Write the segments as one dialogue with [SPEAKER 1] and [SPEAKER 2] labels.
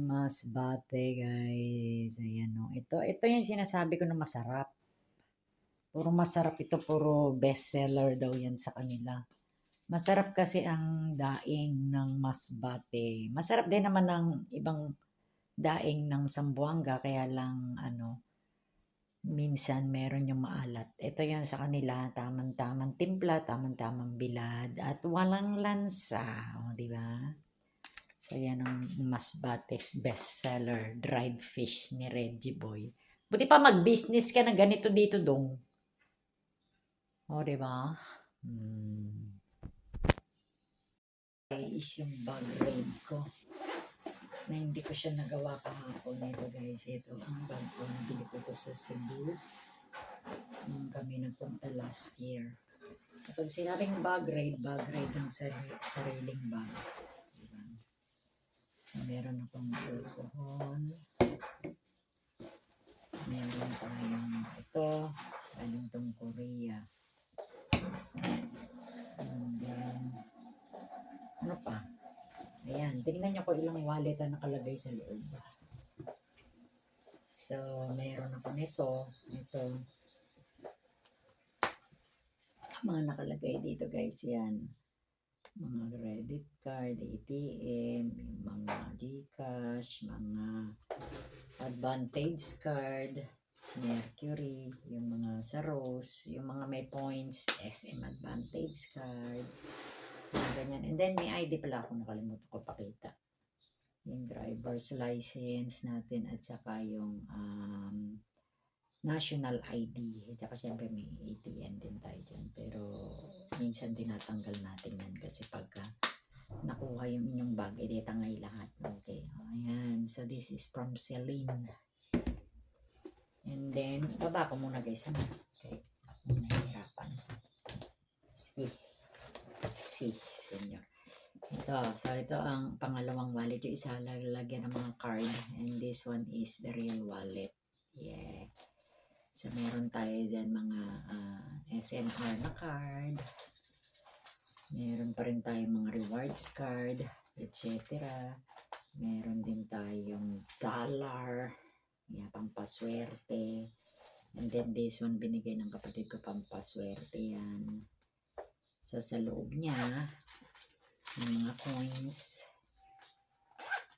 [SPEAKER 1] Masbate guys. Ayan o. Ito yung sinasabi ko na masarap. Puro masarap ito. Puro bestseller daw yan sa kanila. Masarap kasi ang daing ng masbate. Masarap din naman ng ibang daing ng Sambuanga. Kaya lang minsan meron yung maalat. Ito yung sa kanila. Tamang-tamang timpla. Tamang-tamang bilad. At walang lansa. O, diba? So, yan ang Masbate's bestseller, dried fish ni Reggie Boy. Buti pa mag-business ka na ganito dito, dong. O, diba? Is yung bag raid ko. Na hindi ko siya nagawa kahapon. Ito guys, ito ang bag ko. Nabili ko ito sa Cebu. Nung kami nagpunta last year. So, pag sinabing bag raid ang sariling bag. So, meron akong alcohol. Meron tayong ito. Galing tong Korea. And then, ano pa? Ayan. Tingnan nyo ko ilang wallet ang nakalagay sa loob. So, meron ako nito. Ito. Mga nakalagay dito guys. Yan. Mga credit card, ATM, mga GCash, mga Advantage card, Mercury, yung mga sa Rose, yung mga may points, SM Advantage card, yung ganyan. And then may ID pala ako, nakalimutan ko pakita. Yung driver's license natin at saka yung national ID. At saka syempre may ATM din tayo dyan. Pero minsan tinatanggal natin yan kasi pagka nakuha yung inyong bag, edi tangay lahat. Okay. Ayan. So this is from Celine. And then, baba ko muna guys. Okay. Ako nahihirapan. Si, senyor. So ito ang pangalawang wallet. Yung isa lalagyan ng mga card. And this one is the real wallet. Yeah. So meron tayo dyan mga SNR na card. Meron pa rin tayong mga rewards card, etc. Meron din tayong dollar, pampaswerte. And then this one binigay ng kapatid ko, pampaswerte yan. So sa loob niya, yung mga coins.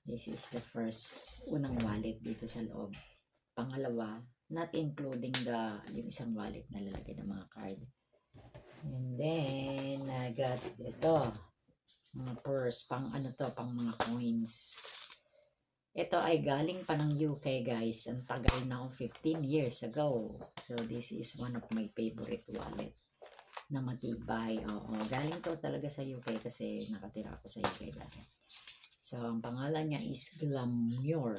[SPEAKER 1] This is the first, unang wallet dito sa loob. Pangalawa, not including yung isang wallet na lalagay ng mga card. And then, I got ito. Mga purse. Pang mga coins. Ito ay galing pa ng UK guys. Ang tagal na 15 years ago. So, this is one of my favorite wallet. Na matibay. Oo. Galing to talaga sa UK kasi nakatira ako sa UK dati. So, ang pangalan niya is Glamour.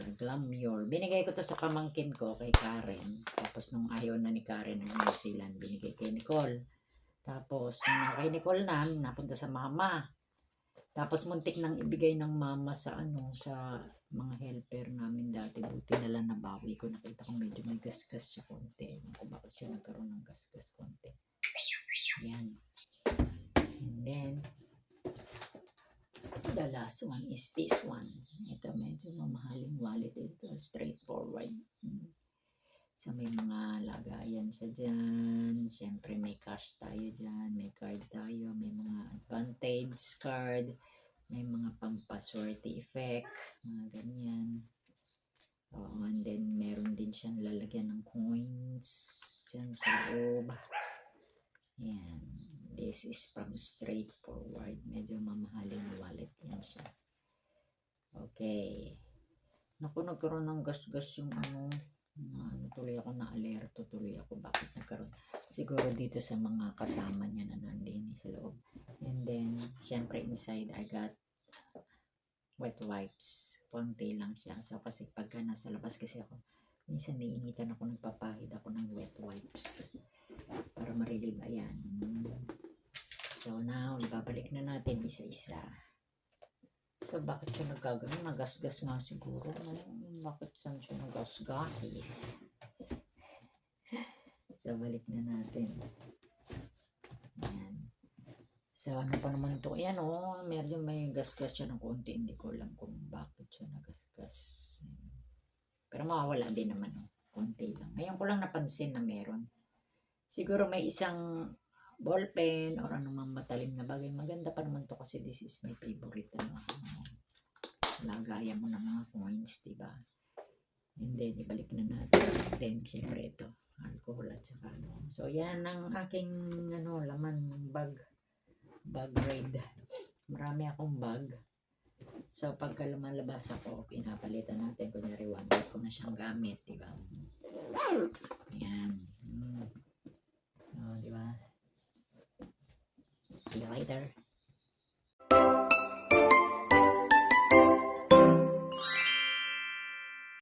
[SPEAKER 1] Binigay ko to sa pamangkin ko kay Karen. Tapos nung ayaw na ni Karen ng New Zealand, binigay kay Nicole. Tapos, nung kay Nicole napunta sa mama. Tapos, muntik nang ibigay ng mama sa sa mga helper namin dati. Buti na lang nabawi ko. Nakita ko medyo may gasgas siya konti. Kung bakit siya nagkaroon ng gasgas konti. Yan. And then, the last one is this one. Ito, medyo mamahaling wallet ito. Straightforward. So, may mga lagayan siya dyan. Siyempre, may cash tayo dyan. May card tayo. May mga advantage card. May mga pampaswerte effect. Mga ganyan. And then, meron din siyang lalagyan ng coins dyan sa loob. Yan. This is from straightforward. Medyo mamahaling wallet yan siya. Okay. Naku, nagkaroon ng gas-gas yung tuloy ako na-alerto, tuloy ako bakit nagkaroon. Siguro dito sa mga kasama niya na nandini sa loob. And then, syempre inside, I got wet wipes. Konti lang siya. So, kasi pagka nasa labas kasi ako, minsan naiinitan ako, nagpapahid ako ng wet wipes para ma-relieve. Ayan. So, now, ibabalik na natin isa-isa. So, bakit siya nagkagano? Nagasgas nga siguro. Bakit saan siya nagasgasis? So, balik na natin. Ayan. So, ano pa naman to? Ayan o, medyo may gasgas siya ng konti. Hindi ko alam kung bakit siya nagasgas. Pero mawawala din naman o. Konti lang. Ngayon ko lang napansin na meron. Siguro may isang ballpen or anumang matalim na bagay. Maganda pa naman to kasi this is my favorite. Lagayan mo ng mga coins, diba? And then, ibalik na natin. Then, syempre ito. Alcohol at saka ano. So, yan ang aking laman ng bag raid. Marami akong bag. So, pagka lumalabas ako, pinapalitan natin. Kunyari, 1 week ko na siyang gamit, diba?